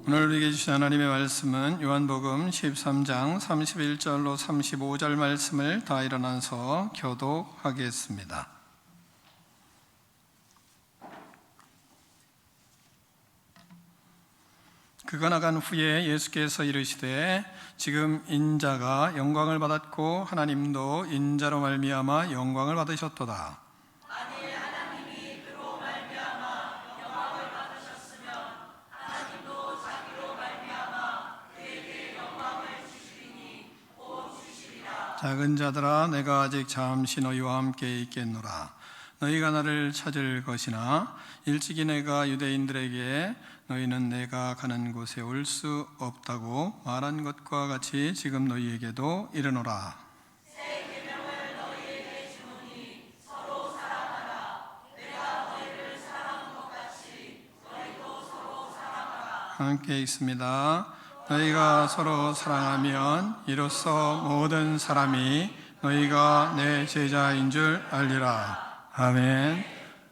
오늘 우리에게 주신 하나님의 말씀은 요한복음 13장 31절로 35절 말씀을 다 일어나서 교독하겠습니다. 그가 나간 후에 예수께서 이르시되 지금 인자가 영광을 받았고 하나님도 인자로 말미암아 영광을 받으셨도다. 작은 자들아, 내가 아직 잠시 너희와 함께 있겠노라. 너희가 나를 찾을 것이나 일찍이 내가 유대인들에게 너희는 내가 가는 곳에 올 수 없다고 말한 것과 같이 지금 너희에게도 이르노라. 새 계명을 너희에게 주노니 서로 사랑하라. 내가 너희를 사랑한 것 같이 너희도 서로 사랑하라. 함께 읽습니다. 너희가 서로 사랑하면 이로써 모든 사람이 너희가 내 제자인 줄 알리라. 아멘.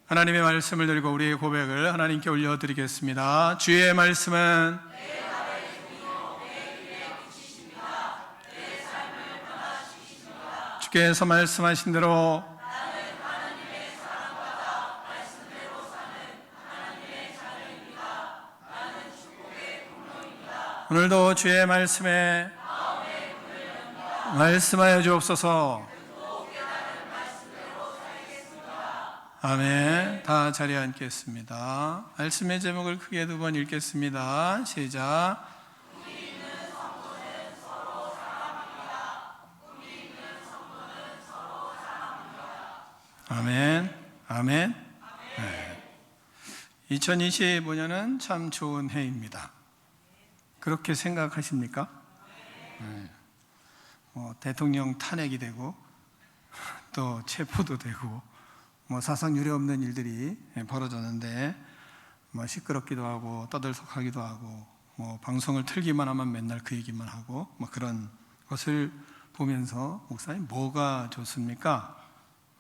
하나님의 말씀을 들고 우리의 고백을 하나님께 올려드리겠습니다. 주의 말씀은 내 발의 종이요 내 길에 빛이십니다. 내 삶을 변화시키십니다. 주께서 말씀하신 대로 나는 하나님의 사랑받아 말씀대로 사는 하나님의 자녀입니다. 나는 축복의 통로입니다. 오늘도 주의 말씀에 마음의 문을 연다. 말씀하여 주옵소서. 듣고 깨달은 말씀대로 살겠습니다. 아멘. 다 자리에 앉겠습니다. 말씀의 제목을 크게 두 번 읽겠습니다. 시작. 우리 있는 성도는 서로 사랑합니다. 우리 있는 성도는 서로 사랑합니다. 아멘. 아멘. 네. 2025년은 참 좋은 해입니다. 그렇게 생각하십니까? 네. 대통령 탄핵이 되고 또 체포도 되고 사상 유례 없는 일들이 벌어졌는데 시끄럽기도 하고 떠들썩하기도 하고 방송을 틀기만 하면 맨날 그 얘기만 하고 그런 것을 보면서 목사님 뭐가 좋습니까?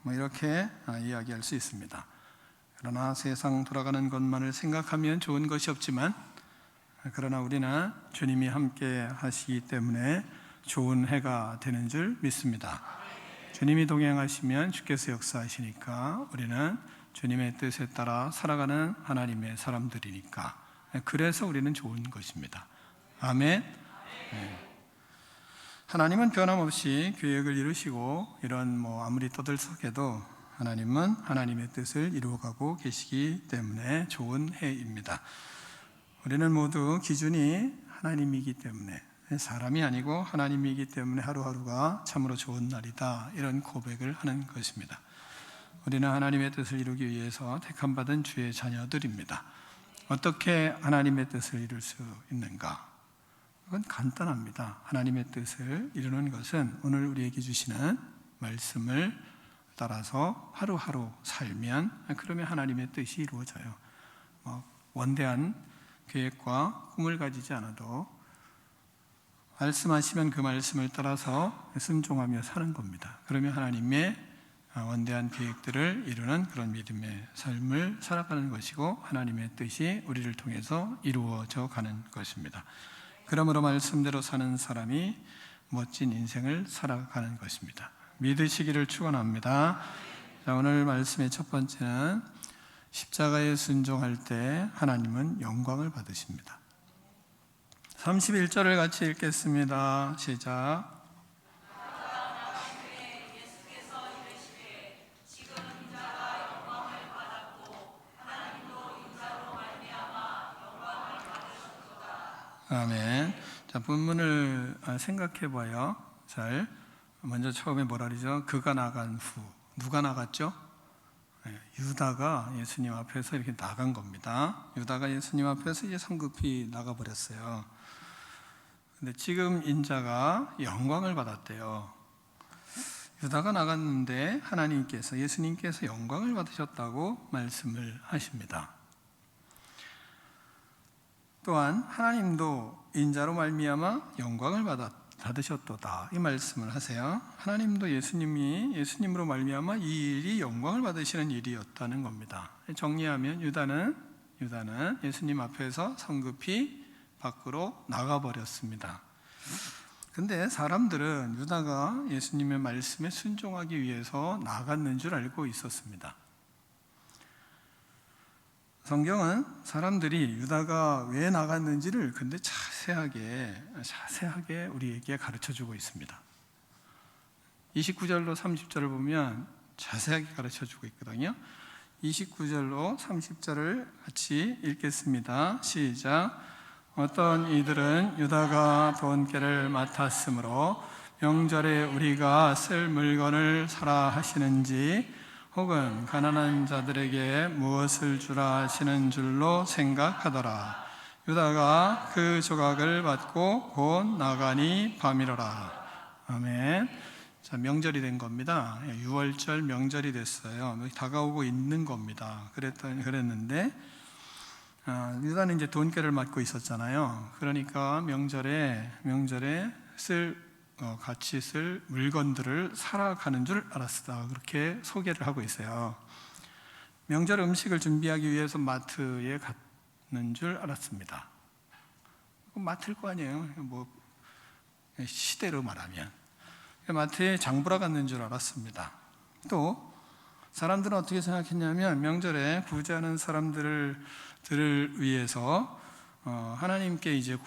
이렇게 이야기할 수 있습니다. 그러나 세상 돌아가는 것만을 생각하면 좋은 것이 없지만 그러나 우리는 주님이 함께 하시기 때문에 좋은 해가 되는 줄 믿습니다. 주님이 동행하시면 주께서 역사하시니까 우리는 주님의 뜻에 따라 살아가는 하나님의 사람들이니까 그래서 우리는 좋은 것입니다. 아멘. 네. 하나님은 변함없이 계획을 이루시고 이런 아무리 떠들썩해도 하나님은 하나님의 뜻을 이루어가고 계시기 때문에 좋은 해입니다. 우리는 모두 기준이 하나님이기 때문에 사람이 아니고 하나님이기 때문에 하루하루가 참으로 좋은 날이다, 이런 고백을 하는 것입니다. 우리는 하나님의 뜻을 이루기 위해서 택함받은 주의 자녀들입니다. 어떻게 하나님의 뜻을 이룰 수 있는가? 그건 간단합니다. 하나님의 뜻을 이루는 것은 오늘 우리에게 주시는 말씀을 따라서 하루하루 살면 그러면 하나님의 뜻이 이루어져요. 원대한 계획과 꿈을 가지지 않아도 말씀하시면 그 말씀을 따라서 순종하며 사는 겁니다. 그러면 하나님의 원대한 계획들을 이루는 그런 믿음의 삶을 살아가는 것이고 하나님의 뜻이 우리를 통해서 이루어져 가는 것입니다. 그러므로 말씀대로 사는 사람이 멋진 인생을 살아가는 것입니다. 믿으시기를 축원합니다. 자, 오늘 말씀의 첫 번째는 십자가에 순종할 때 하나님은 영광을 받으십니다. 31절을 같이 읽겠습니다. 시작. 예수께서 이르시되 지금 인자가 영광을 받았고 하나님도 인자로 말미암아 영광을 받으셨도다. 아멘. 자, 본문을 생각해 봐요. 잘. 먼저 처음에 뭐라 그러죠? 그가 나간 후. 누가 나갔죠? 유다가 예수님 앞에서 이렇게 나간 겁니다. 유다가 예수님 앞에서 이제 성급히 나가버렸어요. 근데 지금 인자가 영광을 받았대요. 유다가 나갔는데 하나님께서, 예수님께서 영광을 받으셨다고 말씀을 하십니다. 또한 하나님도 인자로 말미암아 영광을 받으셨도다, 이 말씀을 하세요. 하나님도 예수님으로 말미암아 이 일이 영광을 받으시는 일이었다는 겁니다. 정리하면 유다는 예수님 앞에서 성급히 밖으로 나가버렸습니다. 근데 사람들은 유다가 예수님의 말씀에 순종하기 위해서 나갔는 줄 알고 있었습니다. 성경은 사람들이 유다가 왜 나갔는지를 근데 자세하게 우리에게 가르쳐주고 있습니다. 29절로 30절을 보면 자세하게 가르쳐주고 있거든요. 29절로 30절을 같이 읽겠습니다. 시작. 어떤 이들은 유다가 돈깨를 맡았으므로 명절에 우리가 쓸 물건을 사라 하시는지 혹은 가난한 자들에게 무엇을 주라 하시는 줄로 생각하더라. 유다가 그 조각을 받고 곧 나가니 밤이로라. 아멘. 자, 명절이 된 겁니다. 6월절 명절이 됐어요. 다가오고 있는 겁니다. 그랬는데 유다는 이제 돈깨를 맡고 있었잖아요. 그러니까 명절에 같이 쓸 물건들을 사러 가는 줄 알았다. 그렇게 소개를 하고 있어요. 명절 음식을 준비하기 위해서 마트에 갔는 줄 알았습니다. 마트일 거 아니에요. 시대로 말하면 마트에 장보러 갔는 줄 알았습니다. 또 사람들은 어떻게 생각했냐면 명절에 구제하는 사람들을 위해서 하나님께 이제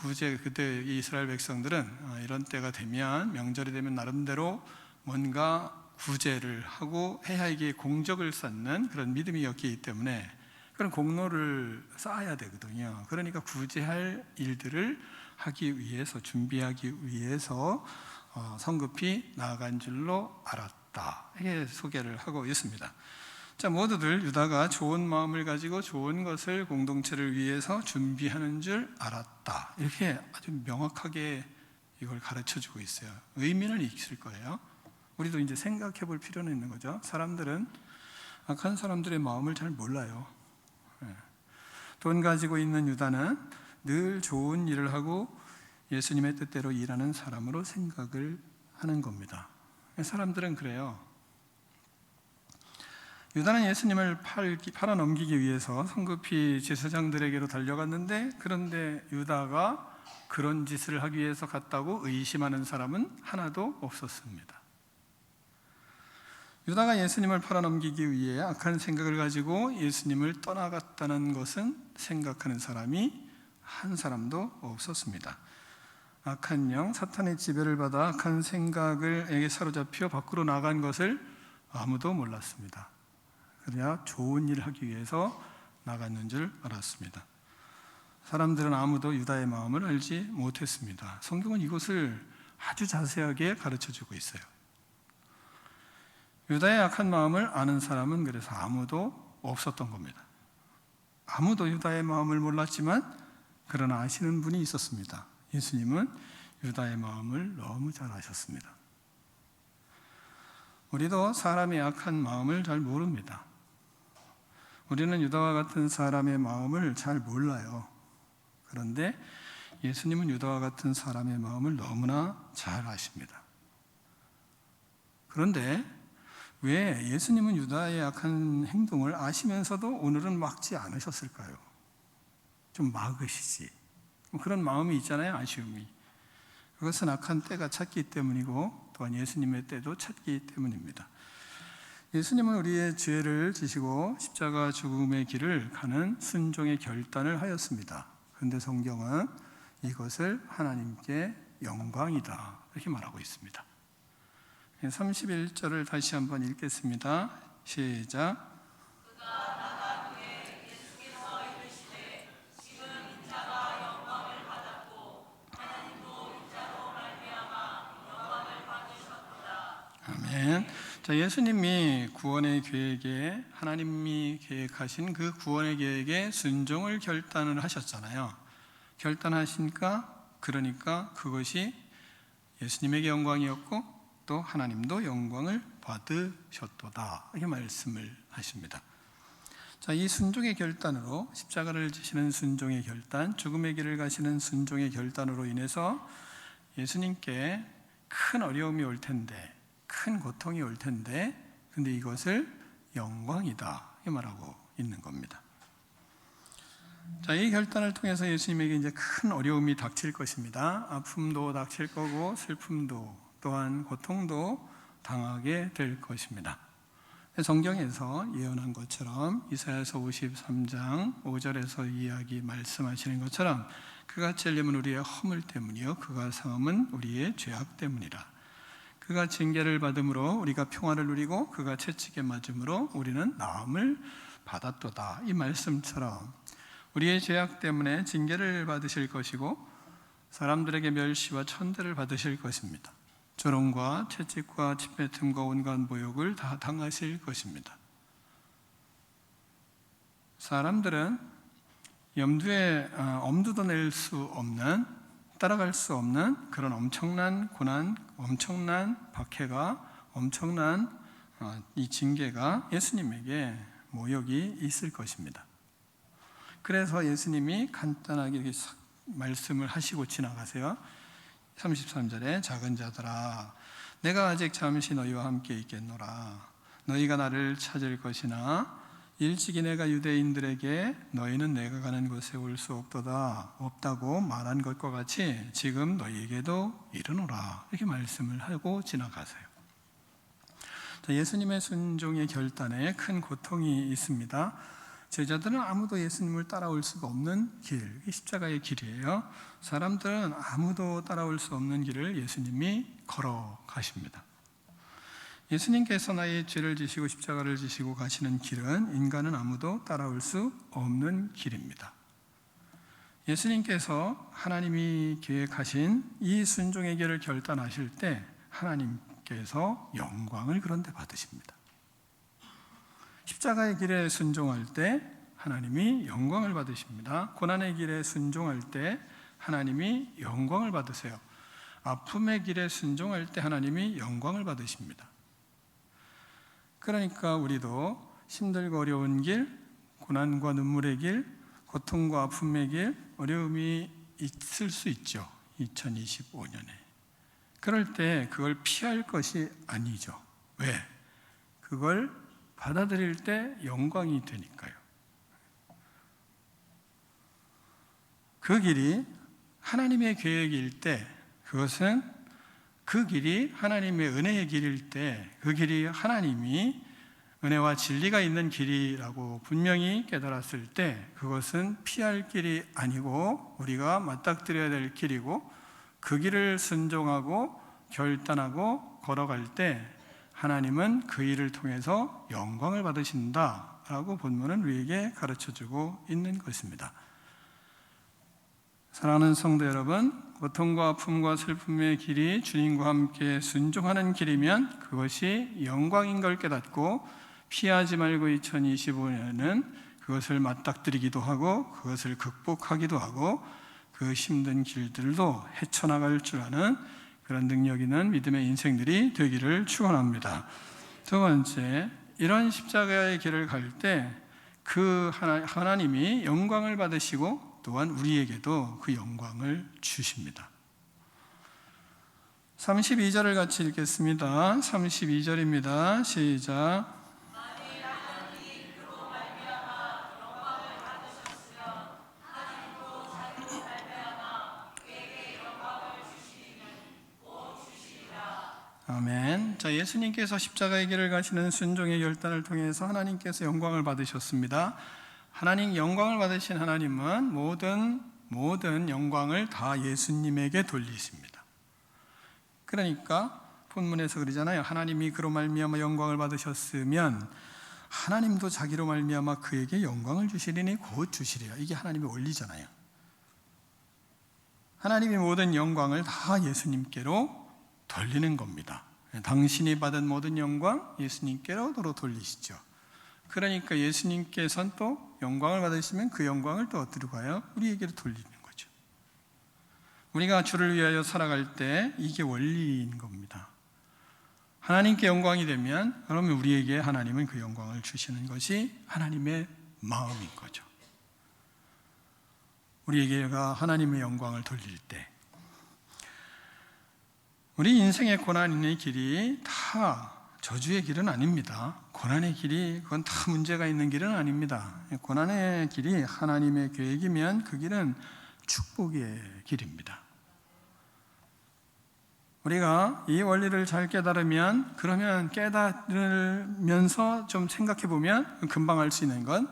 그때 이스라엘 백성들은 이런 때가 되면 명절이 되면 나름대로 뭔가 구제를 하고 해야에게 공적을 쌓는 그런 믿음이었기 때문에 그런 공로를 쌓아야 되거든요. 그러니까 구제할 일들을 하기 위해서 준비하기 위해서 성급히 나아간 줄로 알았다. 이렇게 소개를 하고 있습니다. 자, 모두들 유다가 좋은 마음을 가지고 좋은 것을 공동체를 위해서 준비하는 줄 알았다. 이렇게 아주 명확하게 이걸 가르쳐주고 있어요. 의미는 있을 거예요. 우리도 이제 생각해 볼 필요는 있는 거죠. 사람들은 악한 사람들의 마음을 잘 몰라요. 돈 가지고 있는 유다는 늘 좋은 일을 하고 예수님의 뜻대로 일하는 사람으로 생각을 하는 겁니다. 사람들은 그래요. 유다는 예수님을 팔아넘기기 위해서 성급히 제사장들에게로 달려갔는데 그런데 유다가 그런 짓을 하기 위해서 갔다고 의심하는 사람은 하나도 없었습니다. 유다가 예수님을 팔아넘기기 위해 악한 생각을 가지고 예수님을 떠나갔다는 것은 생각하는 사람이 한 사람도 없었습니다. 악한 영, 사탄의 지배를 받아 악한 생각에게 사로잡혀 밖으로 나간 것을 아무도 몰랐습니다. 그래야 좋은 일을 하기 위해서 나갔는 줄 알았습니다. 사람들은 아무도 유다의 마음을 알지 못했습니다. 성경은 이것을 아주 자세하게 가르쳐주고 있어요. 유다의 악한 마음을 아는 사람은 그래서 아무도 없었던 겁니다. 아무도 유다의 마음을 몰랐지만 그러나 아시는 분이 있었습니다. 예수님은 유다의 마음을 너무 잘 아셨습니다. 우리도 사람의 악한 마음을 잘 모릅니다. 우리는 유다와 같은 사람의 마음을 잘 몰라요. 그런데 예수님은 유다와 같은 사람의 마음을 너무나 잘 아십니다. 그런데 왜 예수님은 유다의 악한 행동을 아시면서도 오늘은 막지 않으셨을까요? 좀 막으시지. 그런 마음이 있잖아요, 아쉬움이. 그것은 악한 때가 찼기 때문이고 또한 예수님의 때도 찼기 때문입니다. 예수님은 우리의 죄를 지시고 십자가 죽음의 길을 가는 순종의 결단을 하였습니다. 그런데 성경은 이것을 하나님께 영광이다 이렇게 말하고 있습니다. 31절을 다시 한번 읽겠습니다. 시작. 아멘. 자, 예수님이 구원의 계획에 하나님이 계획하신 그 구원의 계획에 순종을 결단을 하셨잖아요. 결단하시니까 그러니까 그것이 예수님에게 영광이었고 또 하나님도 영광을 받으셨도다 이렇게 말씀을 하십니다. 자, 이 순종의 결단으로 십자가를 지시는 순종의 결단, 죽음의 길을 가시는 순종의 결단으로 인해서 예수님께 큰 어려움이 올 텐데 큰 고통이 올 텐데 근데 이것을 영광이다 이 말하고 있는 겁니다. 자, 이 결단을 통해서 예수님에게 이제 큰 어려움이 닥칠 것입니다. 아픔도 닥칠 거고 슬픔도 또한 고통도 당하게 될 것입니다. 성경에서 예언한 것처럼 이사야서 53장 5절에서 이야기 말씀하시는 것처럼 그가 찔림은 우리의 허물 때문이요 그가 상함은 우리의 죄악 때문이라. 그가 징계를 받음으로 우리가 평화를 누리고 그가 채찍에 맞음으로 우리는 나음을 받았도다. 이 말씀처럼 우리의 죄악 때문에 징계를 받으실 것이고 사람들에게 멸시와 천대를 받으실 것입니다. 조롱과 채찍과 침뱉음과 온갖 모욕을 다 당하실 것입니다. 사람들은 염두에 엄두도 낼 수 없는, 따라갈 수 없는 그런 엄청난 고난, 엄청난 박해가, 엄청난 이 징계가 예수님에게 모욕이 있을 것입니다. 그래서 예수님이 간단하게 이렇게 말씀을 하시고 지나가세요. 33절에 작은 자들아 내가 아직 잠시 너희와 함께 있겠노라. 너희가 나를 찾을 것이나 일찍이 내가 유대인들에게 너희는 내가 가는 곳에 올 수 없다고 말한 것과 같이 지금 너희에게도 이르노라. 이렇게 말씀을 하고 지나가세요. 예수님의 순종의 결단에 큰 고통이 있습니다. 제자들은 아무도 예수님을 따라올 수가 없는 길, 십자가의 길이에요. 사람들은 아무도 따라올 수 없는 길을 예수님이 걸어가십니다. 예수님께서 나의 죄를 지시고 십자가를 지시고 가시는 길은 인간은 아무도 따라올 수 없는 길입니다. 예수님께서 하나님이 계획하신 이 순종의 길을 결단하실 때 하나님께서 영광을 그런데 받으십니다. 십자가의 길에 순종할 때 하나님이 영광을 받으십니다. 고난의 길에 순종할 때 하나님이 영광을 받으세요. 아픔의 길에 순종할 때 하나님이 영광을 받으십니다. 그러니까 우리도 힘들고 어려운 길, 고난과 눈물의 길, 고통과 아픔의 길, 어려움이 있을 수 있죠. 2025년에. 그럴 때 그걸 피할 것이 아니죠. 왜? 그걸 받아들일 때 영광이 되니까요. 그 길이 하나님의 계획일 때, 그것은 그 길이 하나님의 은혜의 길일 때, 그 길이 하나님이 은혜와 진리가 있는 길이라고 분명히 깨달았을 때 그것은 피할 길이 아니고 우리가 맞닥뜨려야 될 길이고, 그 길을 순종하고 결단하고 걸어갈 때 하나님은 그 일을 통해서 영광을 받으신다라고 본문은 우리에게 가르쳐주고 있는 것입니다. 사랑하는 성도 여러분, 고통과 아픔과 슬픔의 길이 주님과 함께 순종하는 길이면 그것이 영광인 걸 깨닫고 피하지 말고 2025년은 그것을 맞닥뜨리기도 하고 그것을 극복하기도 하고 그 힘든 길들도 헤쳐나갈 줄 아는 그런 능력 있는 믿음의 인생들이 되기를 축원합니다. 두 번째, 이런 십자가의 길을 갈 때 그 하나님이 영광을 받으시고 또한 우리에게도 그 영광을 주십니다. 32절을 같이 읽겠습니다. 32절입니다. 시작. 아멘. 자, 예수님께서 십자가의 길을 가시는 순종의 결단을 통해서 하나님께서 영광을 받으셨습니다. 하나님 영광을 받으신 하나님은 모든 영광을 다 예수님에게 돌리십니다. 그러니까 본문에서 그러잖아요. 하나님이 그로 말미암아 영광을 받으셨으면 하나님도 자기로 말미암아 그에게 영광을 주시리니 곧 주시리라. 이게 하나님의 원리잖아요. 하나님이 모든 영광을 다 예수님께로 돌리는 겁니다. 당신이 받은 모든 영광 예수님께로 돌리시죠. 그러니까 예수님께서는 또 영광을 받으시면 그 영광을 또 어디로 가요? 우리에게로 돌리는 거죠. 우리가 주를 위하여 살아갈 때 이게 원리인 겁니다. 하나님께 영광이 되면 그러면 우리에게 하나님은 그 영광을 주시는 것이 하나님의 마음인 거죠. 우리에게가 하나님의 영광을 돌릴 때 우리 인생의 고난의 길이 다 저주의 길은 아닙니다. 고난의 길이 그건 다 문제가 있는 길은 아닙니다. 고난의 길이 하나님의 계획이면 그 길은 축복의 길입니다. 우리가 이 원리를 잘 깨달으면, 그러면 깨달으면서 좀 생각해 보면 금방 알 수 있는 건,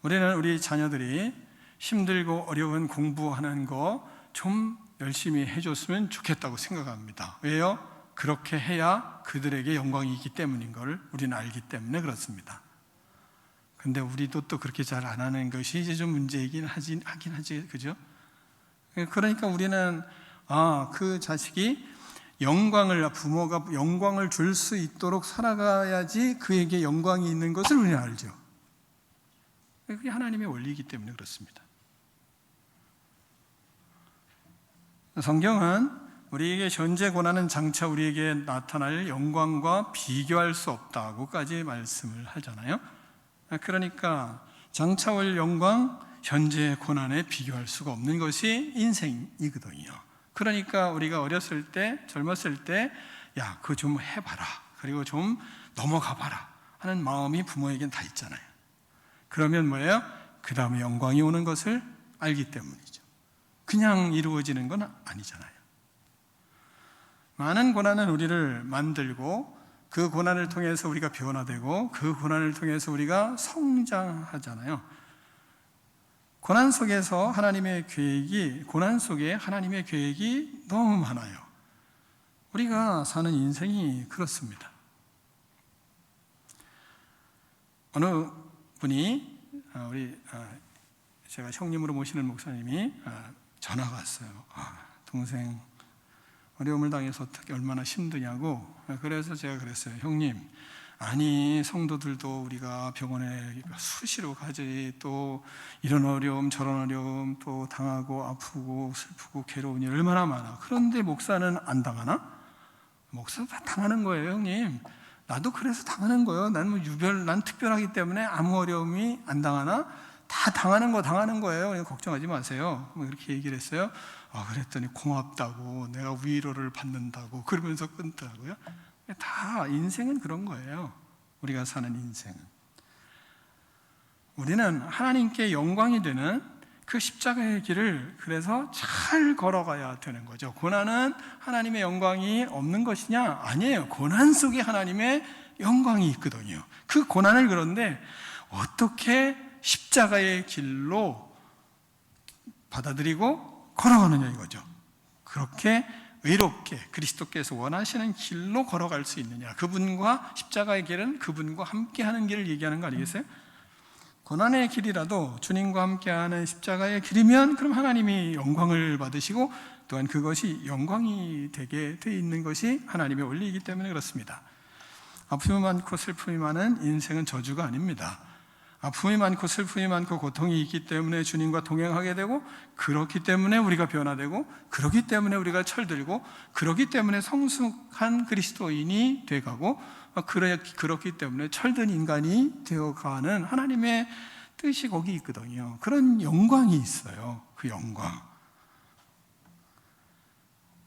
우리는 우리 자녀들이 힘들고 어려운 공부하는 거 좀 열심히 해줬으면 좋겠다고 생각합니다. 왜요? 그렇게 해야 그들에게 영광이 있기 때문인 걸 우리는 알기 때문에 그렇습니다. 근데 우리도 또 그렇게 잘 안 하는 것이 이제 좀 문제이긴 하긴 하지, 그죠? 그러니까 우리는 그 자식이 부모가 영광을 줄 수 있도록 살아가야지 그에게 영광이 있는 것을 우리는 알죠. 그게 하나님의 원리이기 때문에 그렇습니다. 성경은 우리에게 현재 고난은 장차 우리에게 나타날 영광과 비교할 수 없다고까지 말씀을 하잖아요. 그러니까 장차 올 영광, 현재 고난에 비교할 수가 없는 것이 인생이거든요. 그러니까 우리가 어렸을 때, 젊었을 때, 야, 그거 좀 해봐라, 그리고 좀 넘어가 봐라 하는 마음이 부모에겐 다 있잖아요. 그러면 뭐예요? 그 다음에 영광이 오는 것을 알기 때문이죠. 그냥 이루어지는 건 아니잖아요. 많은 고난은 우리를 만들고, 그 고난을 통해서 우리가 변화되고, 그 고난을 통해서 우리가 성장하잖아요. 고난 속에 하나님의 계획이 너무 많아요. 우리가 사는 인생이 그렇습니다. 어느 분이, 제가 형님으로 모시는 목사님이 전화가 왔어요. 동생 어려움을 당해서 어떻게 얼마나 힘드냐고. 그래서 제가 그랬어요. 형님, 아니 성도들도 우리가 병원에 수시로 가지, 또 이런 어려움 저런 어려움 또 당하고 아프고 슬프고 괴로운 일 얼마나 많아. 그런데 목사는 안 당하나? 목사도 다 당하는 거예요. 형님, 나도 그래서 당하는 거예요. 난 특별하기 때문에 아무 어려움이 안 당하나? 다 당하는 거예요. 걱정하지 마세요. 이렇게 얘기를 했어요. 그랬더니 고맙다고, 내가 위로를 받는다고 그러면서 끊더라고요. 다 인생은 그런 거예요. 우리가 사는 인생은. 우리는 하나님께 영광이 되는 그 십자가의 길을 그래서 잘 걸어가야 되는 거죠. 고난은 하나님의 영광이 없는 것이냐? 아니에요. 고난 속에 하나님의 영광이 있거든요. 그 고난을 그런데 어떻게 십자가의 길로 받아들이고 걸어가느냐 이거죠. 그렇게 의롭게 그리스도께서 원하시는 길로 걸어갈 수 있느냐. 그분과 십자가의 길은 그분과 함께하는 길을 얘기하는 거 아니겠어요? 고난의 길이라도 주님과 함께하는 십자가의 길이면 그럼 하나님이 영광을 받으시고, 또한 그것이 영광이 되게 돼 있는 것이 하나님의 원리이기 때문에 그렇습니다. 아픔이 많고 슬픔이 많은 인생은 저주가 아닙니다. 아픔이 많고 슬픔이 많고 고통이 있기 때문에 주님과 동행하게 되고, 그렇기 때문에 우리가 변화되고, 그렇기 때문에 우리가 철들고, 그렇기 때문에 성숙한 그리스도인이 돼가고, 그렇기 때문에 철든 인간이 되어가는 하나님의 뜻이 거기 있거든요. 그런 영광이 있어요. 그 영광.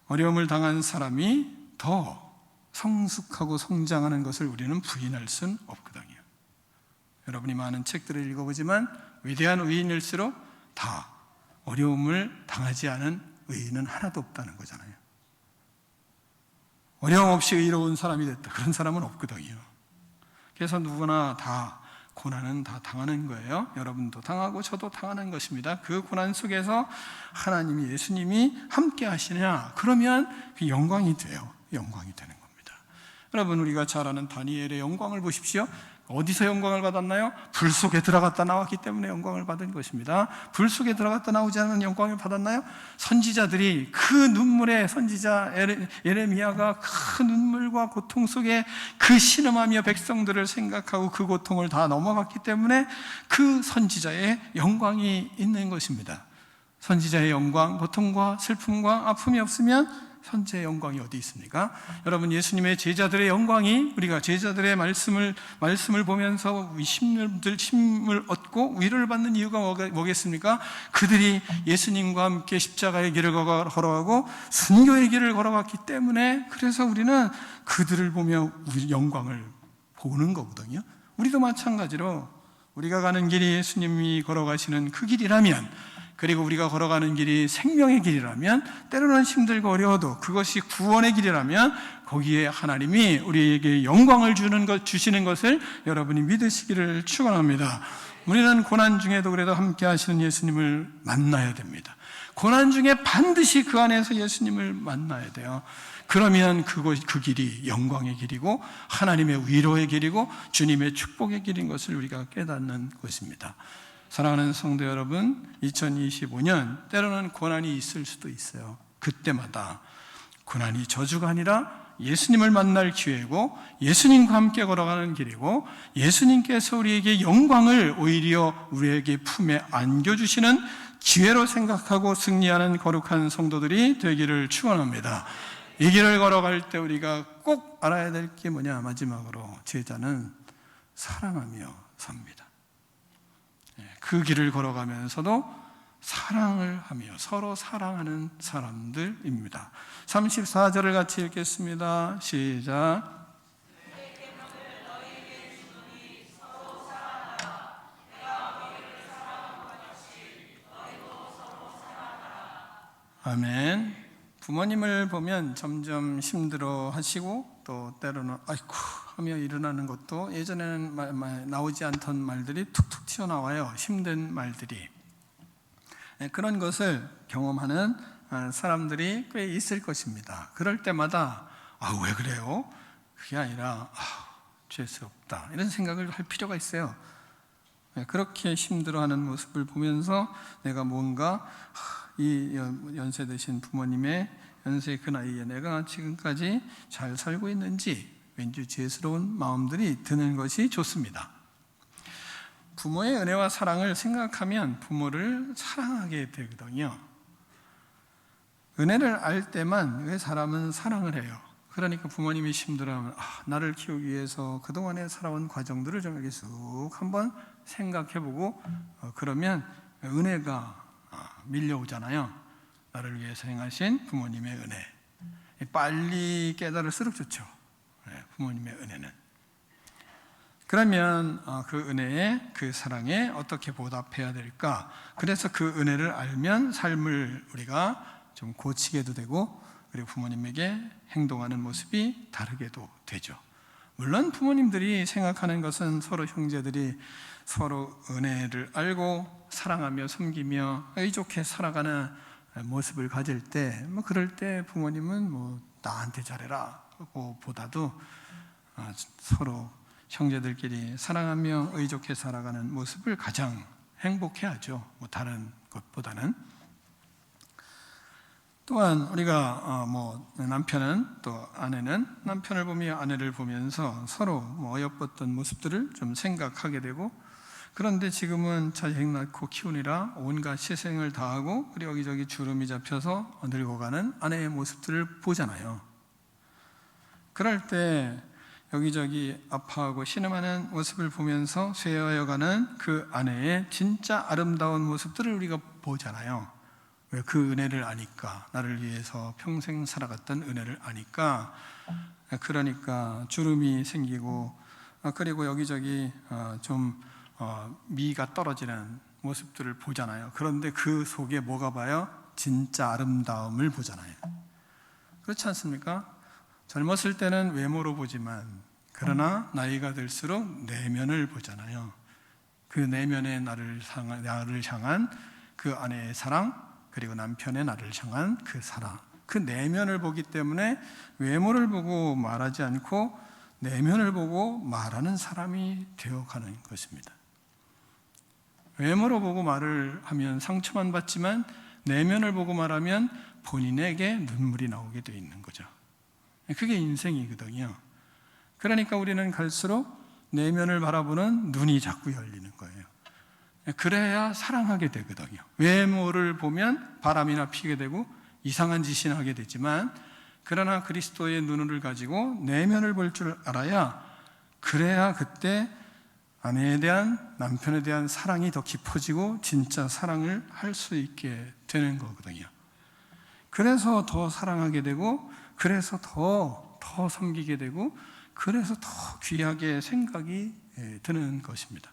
어려움을 당한 사람이 더 성숙하고 성장하는 것을 우리는 부인할 수는 없거든요. 여러분이 많은 책들을 읽어보지만 위대한 의인일수록 다 어려움을 당하지 않은 의인은 하나도 없다는 거잖아요. 어려움 없이 의로운 사람이 됐다, 그런 사람은 없거든요. 그래서 누구나 다 고난은 다 당하는 거예요. 여러분도 당하고 저도 당하는 것입니다. 그 고난 속에서 하나님이, 예수님이 함께 하시냐, 그러면 그 영광이 돼요. 영광이 되는 겁니다. 여러분, 우리가 잘 아는 다니엘의 영광을 보십시오. 어디서 영광을 받았나요? 불 속에 들어갔다 나왔기 때문에 영광을 받은 것입니다. 불 속에 들어갔다 나오지 않은 영광을 받았나요? 선지자들이 그 눈물에, 선지자 예레미야가 그 눈물과 고통 속에 그 신음하며 백성들을 생각하고 그 고통을 다 넘어갔기 때문에 그 선지자의 영광이 있는 것입니다. 선지자의 영광, 고통과 슬픔과 아픔이 없으면 선지의 영광이 어디 있습니까? 여러분, 예수님의 제자들의 영광이, 우리가 제자들의 말씀을 보면서 힘을 얻고 위로를 받는 이유가 뭐겠습니까? 그들이 예수님과 함께 십자가의 길을 걸어가고 순교의 길을 걸어갔기 때문에, 그래서 우리는 그들을 보며 영광을 보는 거거든요. 우리도 마찬가지로 우리가 가는 길이 예수님이 걸어가시는 그 길이라면, 그리고 우리가 걸어가는 길이 생명의 길이라면, 때로는 힘들고 어려워도 그것이 구원의 길이라면 거기에 하나님이 우리에게 영광을 주시는 것을 여러분이 믿으시기를 축원합니다. 우리는 고난 중에도 그래도 함께 하시는 예수님을 만나야 됩니다. 고난 중에 반드시 그 안에서 예수님을 만나야 돼요. 그러면 그 길이 영광의 길이고 하나님의 위로의 길이고 주님의 축복의 길인 것을 우리가 깨닫는 것입니다. 사랑하는 성도 여러분, 2025년 때로는 고난이 있을 수도 있어요. 그때마다 고난이 저주가 아니라 예수님을 만날 기회고 예수님과 함께 걸어가는 길이고 예수님께서 우리에게 영광을 오히려 우리에게 품에 안겨주시는 기회로 생각하고 승리하는 거룩한 성도들이 되기를 축원합니다. 이 길을 걸어갈 때 우리가 꼭 알아야 될 게 뭐냐? 마지막으로 제자는 사랑하며 삽니다. 그 길을 걸어가면서도 사랑을 하며 서로 사랑하는 사람들입니다. 34절을 같이 읽겠습니다. 시작. 아멘. 부모님을 보면 점점 힘들어 하시고 또 때로는 아이쿠 하며 일어나는 것도 예전에는 나오지 않던 말들이 툭툭 튀어나와요. 힘든 말들이. 그런 것을 경험하는 사람들이 꽤 있을 것입니다. 그럴 때마다 왜 그래요? 그게 아니라 죄스럽다 이런 생각을 할 필요가 있어요. 그렇게 힘들어하는 모습을 보면서 내가 뭔가 이 연세 드신 부모님의 연세 그 나이에 내가 지금까지 잘 살고 있는지 왠지 죄스러운 마음들이 드는 것이 좋습니다. 부모의 은혜와 사랑을 생각하면 부모를 사랑하게 되거든요. 은혜를 알 때만 왜 사람은 사랑을 해요. 그러니까 부모님이 힘들어하면 나를 키우기 위해서 그동안에 살아온 과정들을 좀 이렇게 쑥 한번 생각해보고 그러면 은혜가 밀려오잖아요. 나를 위해서 행하신 부모님의 은혜. 빨리 깨달을수록 좋죠. 부모님의 은혜는. 그러면 그 은혜에, 그 사랑에 어떻게 보답해야 될까? 그래서 그 은혜를 알면 삶을 우리가 좀 고치게도 되고 그리고 부모님에게 행동하는 모습이 다르게도 되죠. 물론 부모님들이 생각하는 것은 서로 형제들이 서로 은혜를 알고 사랑하며 섬기며 의좋게 살아가는 모습을 가질 때 그럴 때 부모님은 나한테 잘해라 보다도 서로 형제들끼리 사랑하며 의좋게 살아가는 모습을 가장 행복해하죠. 다른 것보다는. 또한 우리가 남편은 또 아내는 남편을 보며 아내를 보면서 서로 어여뻤던 모습들을 좀 생각하게 되고, 그런데 지금은 자식 낳고 키우느라 온갖 희생을 다하고 그리고 여기저기 주름이 잡혀서 늙어가는 아내의 모습들을 보잖아요. 그럴 때 여기저기 아파하고 신음하는 모습을 보면서 쇠하여가는 그 아내의 진짜 아름다운 모습들을 우리가 보잖아요. 왜? 그 은혜를 아니까, 나를 위해서 평생 살아갔던 은혜를 아니까. 그러니까 주름이 생기고 그리고 여기저기 좀 미가 떨어지는 모습들을 보잖아요. 그런데 그 속에 뭐가 봐요? 진짜 아름다움을 보잖아요. 그렇지 않습니까? 젊었을 때는 외모로 보지만 그러나 나이가 들수록 내면을 보잖아요. 그 내면의 나를 향한 그 아내의 사랑, 그리고 남편의 나를 향한 그 사랑, 그 내면을 보기 때문에 외모를 보고 말하지 않고 내면을 보고 말하는 사람이 되어가는 것입니다. 외모로 보고 말을 하면 상처만 받지만 내면을 보고 말하면 본인에게 눈물이 나오게 되어 있는 거죠. 그게 인생이거든요. 그러니까 우리는 갈수록 내면을 바라보는 눈이 자꾸 열리는 거예요. 그래야 사랑하게 되거든요. 외모를 보면 바람이나 피게 되고 이상한 짓이나 하게 되지만 그러나 그리스도의 눈을 가지고 내면을 볼 줄 알아야, 그래야 그때 아내에 대한, 남편에 대한 사랑이 더 깊어지고 진짜 사랑을 할 수 있게 되는 거거든요. 그래서 더 사랑하게 되고, 그래서 더 섬기게 되고, 그래서 더 귀하게 생각이 드는 것입니다.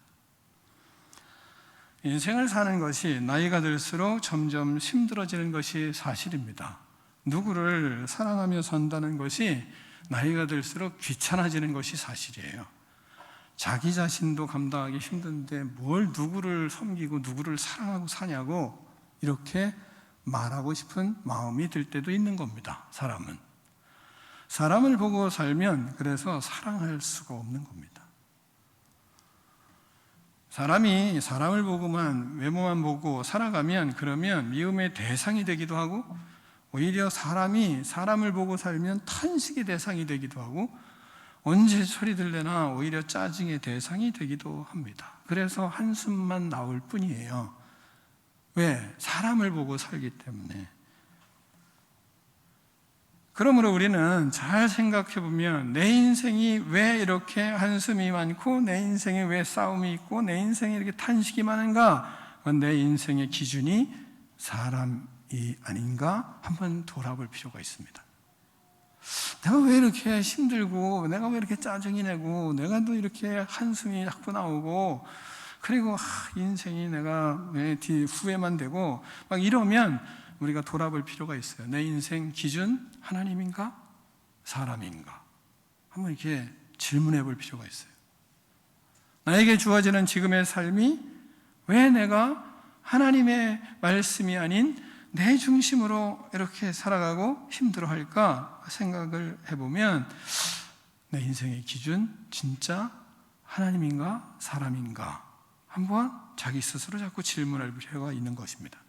인생을 사는 것이 나이가 들수록 점점 힘들어지는 것이 사실입니다. 누구를 사랑하며 산다는 것이 나이가 들수록 귀찮아지는 것이 사실이에요. 자기 자신도 감당하기 힘든데 뭘 누구를 섬기고 누구를 사랑하고 사냐고 이렇게 말하고 싶은 마음이 들 때도 있는 겁니다. 사람을 보고 살면 그래서 사랑할 수가 없는 겁니다. 사람이 사람을 보고만, 외모만 보고 살아가면 그러면 미움의 대상이 되기도 하고, 오히려 사람이 사람을 보고 살면 탄식의 대상이 되기도 하고, 언제 소리 들려나 오히려 짜증의 대상이 되기도 합니다. 그래서 한숨만 나올 뿐이에요. 왜? 사람을 보고 살기 때문에. 그러므로 우리는 잘 생각해 보면 내 인생이 왜 이렇게 한숨이 많고, 내 인생에 왜 싸움이 있고, 내 인생에 이렇게 탄식이 많은가? 내 인생의 기준이 사람이 아닌가? 한번 돌아볼 필요가 있습니다. 내가 왜 이렇게 힘들고, 내가 왜 이렇게 짜증이 내고, 내가 또 이렇게 한숨이 자꾸 나오고, 그리고 인생이 내가 왜 후회만 되고 막 이러면 우리가 돌아볼 필요가 있어요. 내 인생 기준 하나님인가? 사람인가? 한번 이렇게 질문해 볼 필요가 있어요. 나에게 주어지는 지금의 삶이 왜 내가 하나님의 말씀이 아닌 내 중심으로 이렇게 살아가고 힘들어할까 생각을 해보면, 내 인생의 기준 진짜 하나님인가? 사람인가? 한번 자기 스스로 자꾸 질문할 필요가 있는 것입니다.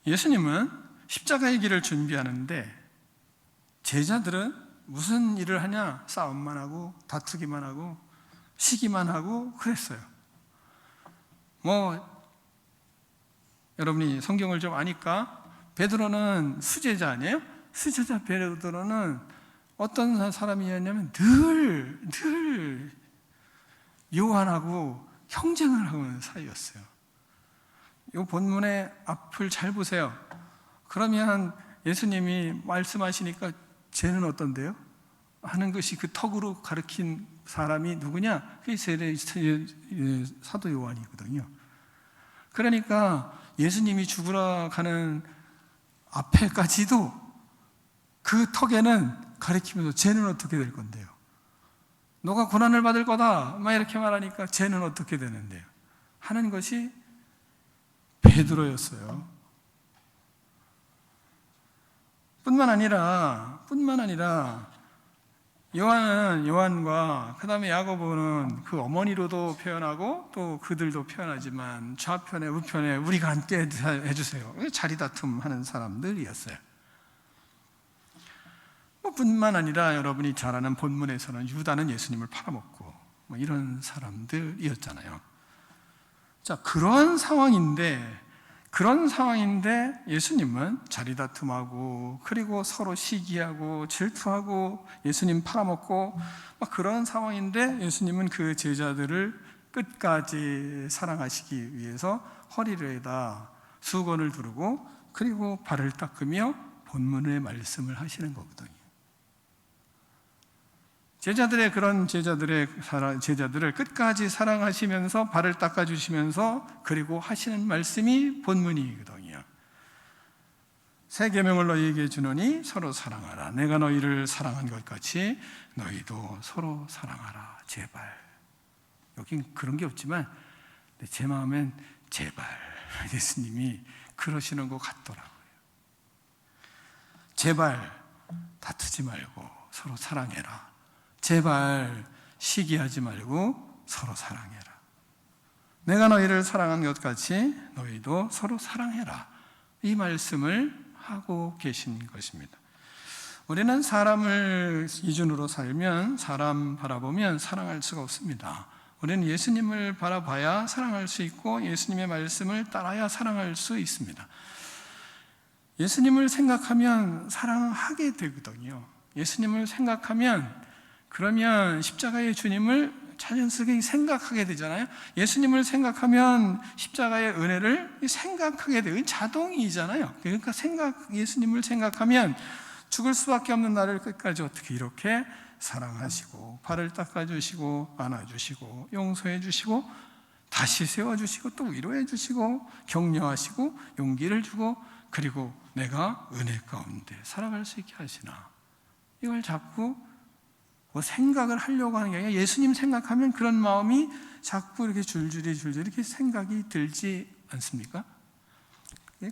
예수님은 십자가의 길을 준비하는데 제자들은 무슨 일을 하냐? 싸움만 하고 다투기만 하고 시기만 하고 그랬어요. 여러분이 성경을 좀 아니까 베드로는 수제자 아니에요? 수제자 베드로는 어떤 사람이었냐면 늘 요한하고 경쟁을 하는 사이였어요. 이 본문의 앞을 잘 보세요. 그러면 예수님이 말씀하시니까 쟤는 어떤데요? 하는 것이 그 턱으로 가리킨 사람이 누구냐? 그게 사도 요한이거든요. 그러니까 예수님이 죽으러 가는 앞에까지도 그 턱에는 가리키면서 쟤는 어떻게 될 건데요? 너가 고난을 받을 거다 막 이렇게 말하니까 쟤는 어떻게 되는데요? 하는 것이 베드로였어요. 뿐만 아니라 요한과 그 다음에 야고보는 그 어머니로도 표현하고 또 그들도 표현하지만 좌편에 우편에 우리가 함께 해주세요. 자리다툼 하는 사람들이었어요. 뿐만 아니라 여러분이 잘 아는 본문에서는 유다는 예수님을 팔아먹고 이런 사람들이었잖아요. 자, 그런 상황인데 예수님은 자리다툼하고 그리고 서로 시기하고 질투하고 예수님 팔아먹고 막 그런 상황인데 예수님은 그 제자들을 끝까지 사랑하시기 위해서 허리에다 수건을 두르고 그리고 발을 닦으며 본문의 말씀을 하시는 거거든요. 제자들의 끝까지 사랑하시면서 발을 닦아주시면서 그리고 하시는 말씀이 본문이거든요. 새 계명을 너희에게 주노니 서로 사랑하라. 내가 너희를 사랑한 것 같이 너희도 서로 사랑하라. 제발. 여긴 그런 게 없지만 제 마음엔 제발 예수님이 그러시는 것 같더라고요. 제발 다투지 말고 서로 사랑해라. 제발 시기하지 말고 서로 사랑해라. 내가 너희를 사랑한 것 같이 너희도 서로 사랑해라. 이 말씀을 하고 계신 것입니다. 우리는 사람을 기준으로 살면, 사람 바라보면 사랑할 수가 없습니다. 우리는 예수님을 바라봐야 사랑할 수 있고 예수님의 말씀을 따라야 사랑할 수 있습니다. 예수님을 생각하면 사랑하게 되거든요. 예수님을 생각하면 그러면 십자가의 주님을 자연스럽게 생각하게 되잖아요. 예수님을 생각하면 십자가의 은혜를 생각하게 돼요. 자동이잖아요. 그러니까 예수님을 생각하면 죽을 수밖에 없는 나를 끝까지 어떻게 이렇게 사랑하시고 발을 닦아주시고 안아주시고 용서해주시고 다시 세워주시고 또 위로해주시고 격려하시고 용기를 주고 그리고 내가 은혜 가운데 살아갈 수 있게 하시나, 이걸 자꾸 생각을 하려고 하는 게 아니라 예수님 생각하면 그런 마음이 자꾸 이렇게 줄줄이 이렇게 생각이 들지 않습니까?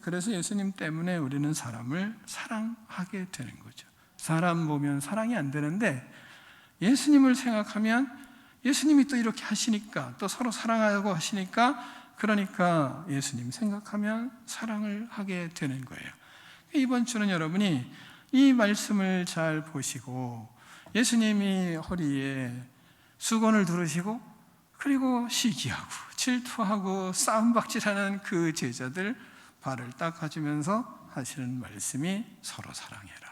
그래서 예수님 때문에 우리는 사람을 사랑하게 되는 거죠. 사람 보면 사랑이 안 되는데 예수님을 생각하면 예수님이 또 이렇게 하시니까 또 서로 사랑하고 하시니까 그러니까 예수님 생각하면 사랑을 하게 되는 거예요. 이번 주는 여러분이 이 말씀을 잘 보시고 예수님이 허리에 수건을 두르시고 그리고 시기하고 질투하고 싸움박질하는 그 제자들 발을 닦아주면서 하시는 말씀이 서로 사랑해라.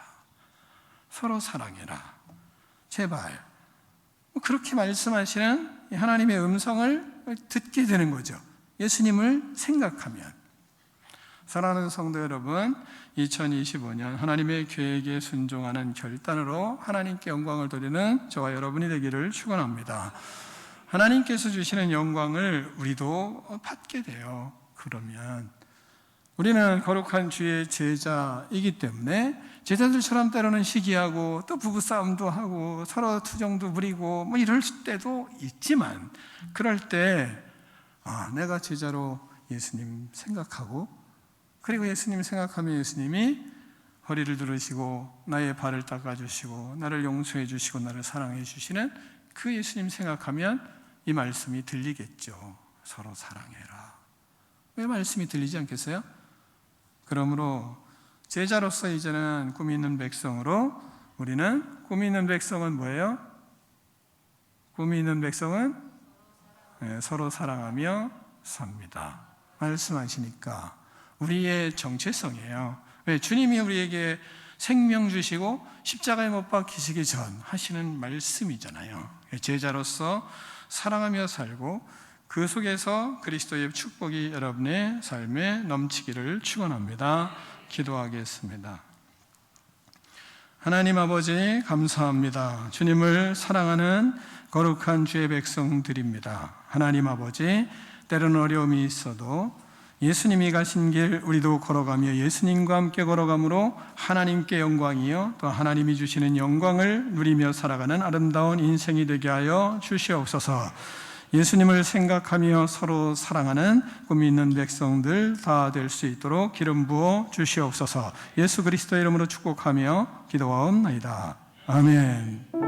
서로 사랑해라. 제발. 그렇게 말씀하시는 하나님의 음성을 듣게 되는 거죠. 예수님을 생각하면. 사랑하는 성도 여러분, 2025년 하나님의 계획에 순종하는 결단으로 하나님께 영광을 돌리는 저와 여러분이 되기를 축원합니다. 하나님께서 주시는 영광을 우리도 받게 돼요. 그러면 우리는 거룩한 주의 제자이기 때문에 제자들처럼 때로는 시기하고 또 부부싸움도 하고 서로 투정도 부리고 뭐 이럴 때도 있지만 그럴 때 내가 제자로 예수님 생각하고 그리고 예수님 생각하면 예수님이 허리를 두르시고 나의 발을 닦아주시고 나를 용서해 주시고 나를 사랑해 주시는 그 예수님 생각하면 이 말씀이 들리겠죠. 서로 사랑해라. 왜 말씀이 들리지 않겠어요? 그러므로 제자로서 이제는 꿈이 있는 백성으로 우리는 꿈이 있는 백성은 뭐예요? 꿈이 있는 백성은 서로 사랑하며 삽니다. 말씀하시니까 우리의 정체성이에요. 왜? 주님이 우리에게 생명 주시고 십자가에 못 박히시기 전 하시는 말씀이잖아요. 제자로서 사랑하며 살고 그 속에서 그리스도의 축복이 여러분의 삶에 넘치기를 축원합니다. 기도하겠습니다. 하나님 아버지 감사합니다. 주님을 사랑하는 거룩한 주의 백성들입니다. 하나님 아버지, 때로는 어려움이 있어도 예수님이 가신 길 우리도 걸어가며 예수님과 함께 걸어가므로 하나님께 영광이요 또 하나님이 주시는 영광을 누리며 살아가는 아름다운 인생이 되게 하여 주시옵소서. 예수님을 생각하며 서로 사랑하는 꿈이 있는 백성들 다 될 수 있도록 기름 부어 주시옵소서. 예수 그리스도의 이름으로 축복하며 기도하옵나이다. 아멘.